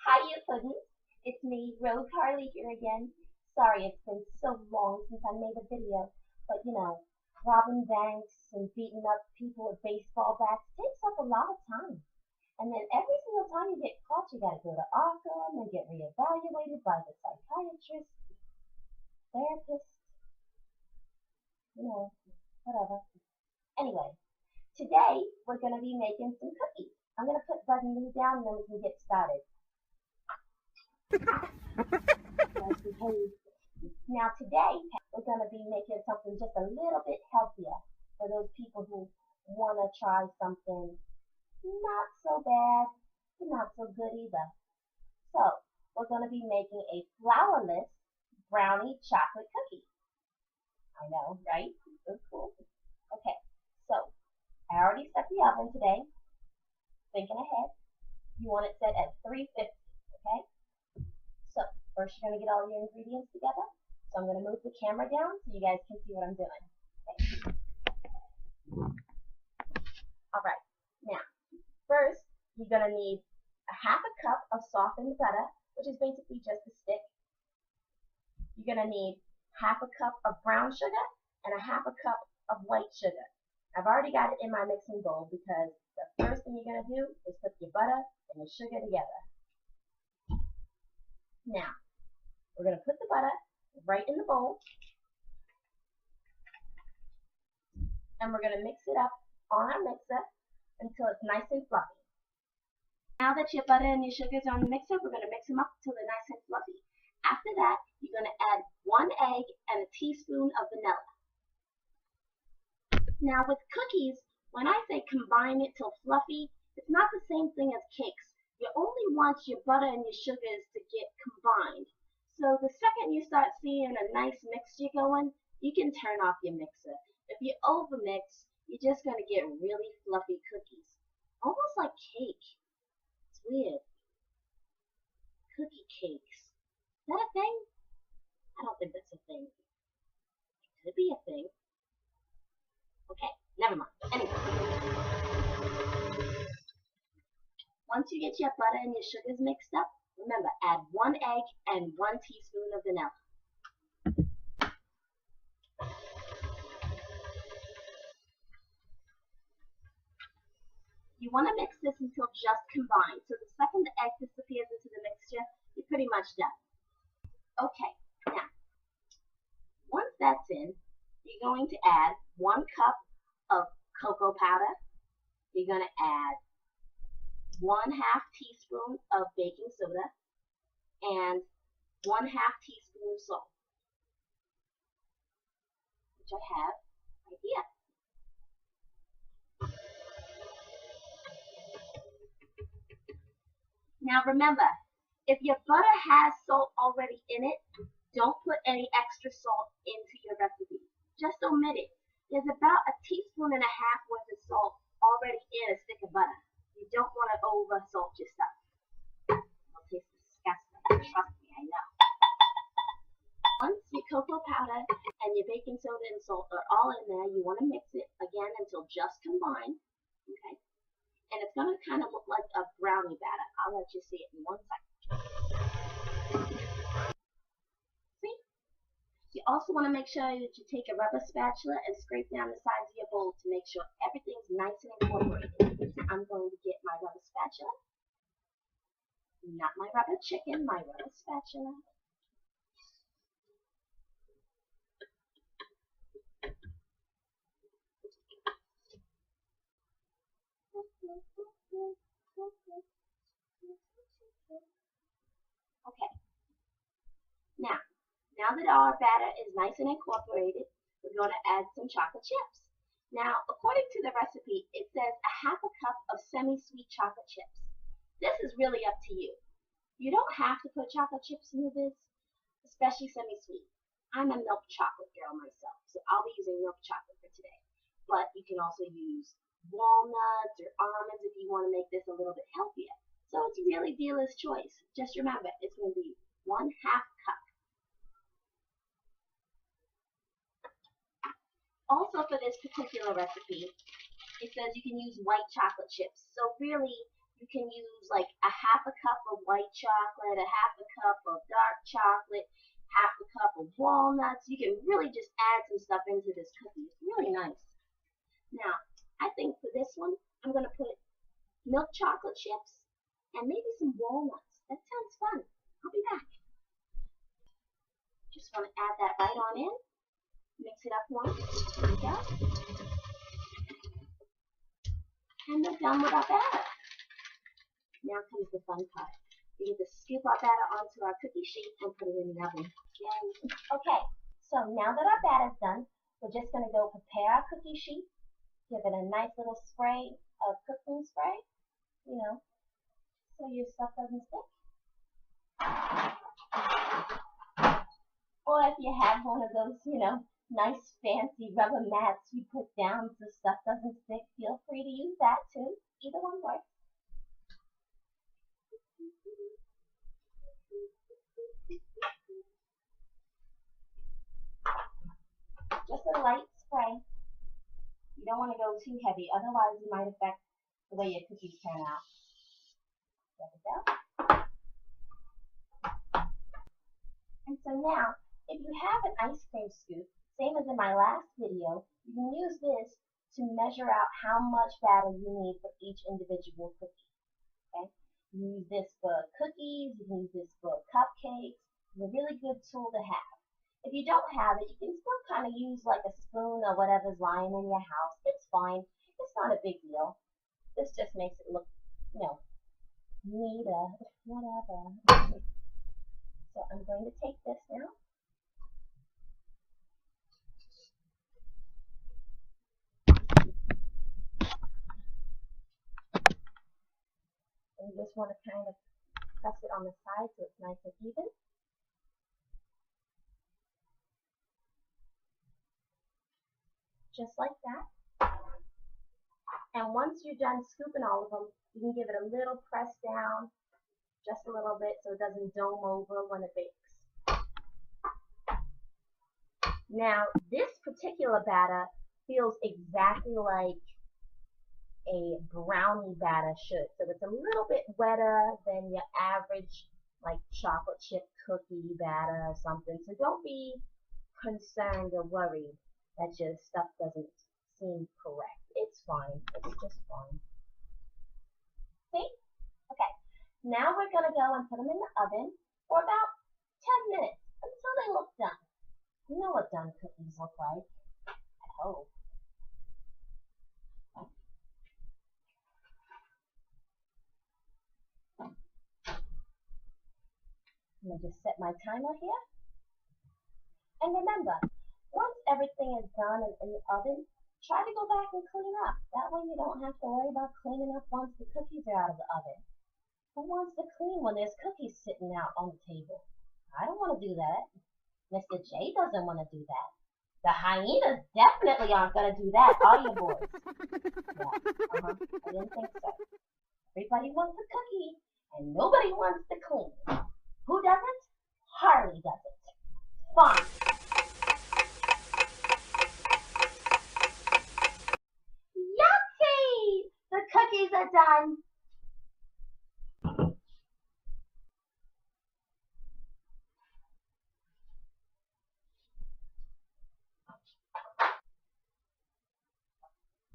Hi, you puddings. It's me, Rose Harley here again. Sorry it's been so long since I made a video, but robbing banks and beating up people with baseball bats takes up a lot of time. And then every single time you get caught, you gotta go to Arkham and get reevaluated by the psychiatrist, therapist, whatever. Anyway, today we're gonna be making some cookies. I'm gonna put Bud and Lou down and then we can get started. Now today we're going to be making something just a little bit healthier for those people who want to try something not so bad but not so good either. So we're going to be making a flourless brownie chocolate cookie. I know, right? So cool. Okay, so I already set the oven today. Thinking ahead. You want it set at 350, okay? So first you're going to get all your ingredients together. So I'm going to move the camera down so you guys can see what I'm doing. Okay. Alright, now first you're going to need a half a cup of softened butter, which is basically just a stick. You're going to need half a cup of brown sugar and a half a cup of white sugar. I've already got it in my mixing bowl because the first thing you're going to do is put your butter and your sugar together. Now, we're going to put the butter right in the bowl, and we're going to mix it up on our mixer until it's nice and fluffy. Now that your butter and your sugar is on the mixer, we're going to mix them up until they're nice and fluffy. After that, you're going to add 1 egg and a teaspoon of vanilla. Now with cookies, when I say combine it till fluffy, it's not the same thing as cakes. You only want your butter and your sugars to get combined. So the second you start seeing a nice mixture going, you can turn off your mixer. If you overmix, you're just going to get really fluffy cookies. Almost like cake. It's weird. Cookie cakes. Is that a thing? I don't think that's a thing. It could be a thing. Okay, never mind. Anyway. Once you get your butter and your sugars mixed up, remember, add 1 egg and 1 teaspoon of vanilla. You want to mix this until just combined. So the second the egg disappears into the mixture, you're pretty much done. Okay, now, once that's in, you're going to add 1 cup of cocoa powder. You're going to add 1/2 teaspoon of baking soda and 1/2 teaspoon of salt, which I have right here. Now remember, if your butter has salt already in it, don't put any extra salt into your recipe. Just omit it. There's about 1.5 teaspoons worth of salt already in a stick of butter. You don't want to over salt your stuff. It'll taste disgusting. Trust me, I know. Once your cocoa powder and your baking soda and salt are all in there, you want to mix it again until just combined. Okay? And it's going to kind of look like a brownie batter. I'll let you see it in 1 second. See? You also want to make sure that you take a rubber spatula and scrape down the sides of your bowl to make sure everything's nice and incorporated. I'm going to get my rubber spatula. Not my rubber chicken, my rubber spatula. Okay. Now that our batter is nice and incorporated, we're going to add some chocolate chips. Now, according to the recipe, it says 1/2 cup of semi-sweet chocolate chips. This is really up to you. You don't have to put chocolate chips into this, especially semi-sweet. I'm a milk chocolate girl myself, so I'll be using milk chocolate for today. But you can also use walnuts or almonds if you want to make this a little bit healthier. So it's really dealer's choice. Just remember, it's going to be 1/2 cup. Also for this particular recipe, it says you can use white chocolate chips. So really, You can use like a half a cup of white chocolate, a half a cup of dark chocolate, half a cup of walnuts. You can really just add some stuff into this cookie. It's really nice. Now, I think for this one, I'm going to put milk chocolate chips and maybe some walnuts. That sounds fun. I'll be back. Just want to add that right on in. Mix it up once. There we go. And we're done with our batter. Now comes the fun part. We need to scoop our batter onto our cookie sheet and put it in the oven. Yay. Okay, so now that our batter's done, we're just going to go prepare our cookie sheet. Give it a nice little spray of cooking spray, so your stuff doesn't stick. Or if you have one of those, nice fancy rubber mats you put down so stuff doesn't stick, feel free to use that too. Either one works. Just a light spray. You don't want to go too heavy, otherwise it might affect the way your cookies turn out. There we go. And so now, if you have an ice cream scoop, same as in my last video, you can use this to measure out how much batter you need for each individual cookie. Okay? You can use this for cookies, you can use this for cupcakes. It's a really good tool to have. If you don't have it, you can still kind of use like a spoon or whatever's lying in your house. It's fine. It's not a big deal. This just makes it look, neater, whatever. So I'm going to take this now. And you just want to kind of press it on the side so it's nice and even. Just like that. And once you're done scooping all of them, you can give it a little press down, just a little bit, so it doesn't dome over when it bakes. Now, this particular batter feels exactly like a brownie batter should. So it's a little bit wetter than your average like chocolate chip cookie batter or something. So don't be concerned or worried that your stuff doesn't seem correct. It's fine. It's just fine. See? Okay. Now we're going to go and put them in the oven for about 10 minutes until they look done. You know what done cookies look like, I hope. I'm going to just set my timer here. And remember, once everything is done and in the oven, try to go back and clean up. That way you don't have to worry about cleaning up once the cookies are out of the oven. Who wants to clean when there's cookies sitting out on the table? I don't want to do that. Mr. J doesn't want to do that. The hyenas definitely aren't going to do that, are you boys? Yeah, I didn't think so. Everybody wants a cookie, and nobody wants to clean. Who doesn't? Harley doesn't. Fine. Yucky! The cookies are done.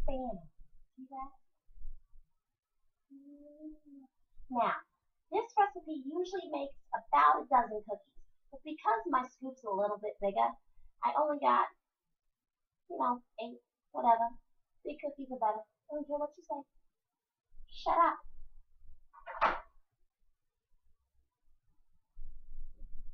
Bam. See that? Now, this recipe usually makes about a dozen cookies, but because my scoop's a little bit bigger, I only got, 8, whatever. Big cookies are better. I don't care what you say. Shut up.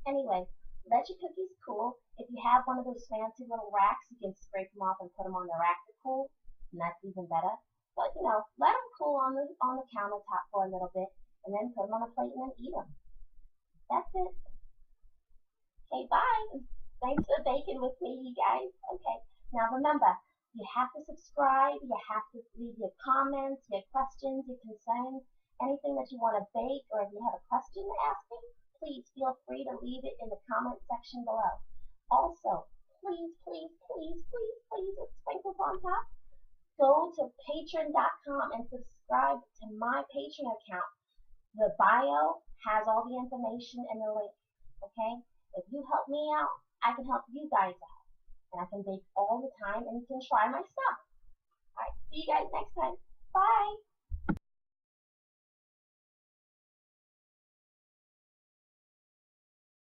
Anyway, let your cookies cool. If you have one of those fancy little racks, you can scrape them off and put them on the rack to cool, and that's even better. But, let them cool on the countertop for a little bit, and then put them on a plate and then eat them. That's it. Okay, bye. Thanks for baking with me, you guys. Okay, now remember, you have to subscribe, you have to leave your comments, your questions, your concerns, anything that you want to bake, or if you have a question to ask me, please feel free to leave it in the comment section below. Also, please, please, please, please, please, with sprinkles on top, go to patreon.com and subscribe to my Patreon account. The bio has all the information and the link. Okay? If you help me out, I can help you guys out. And I can bake all the time and you can try my stuff. Alright, see you guys next time. Bye!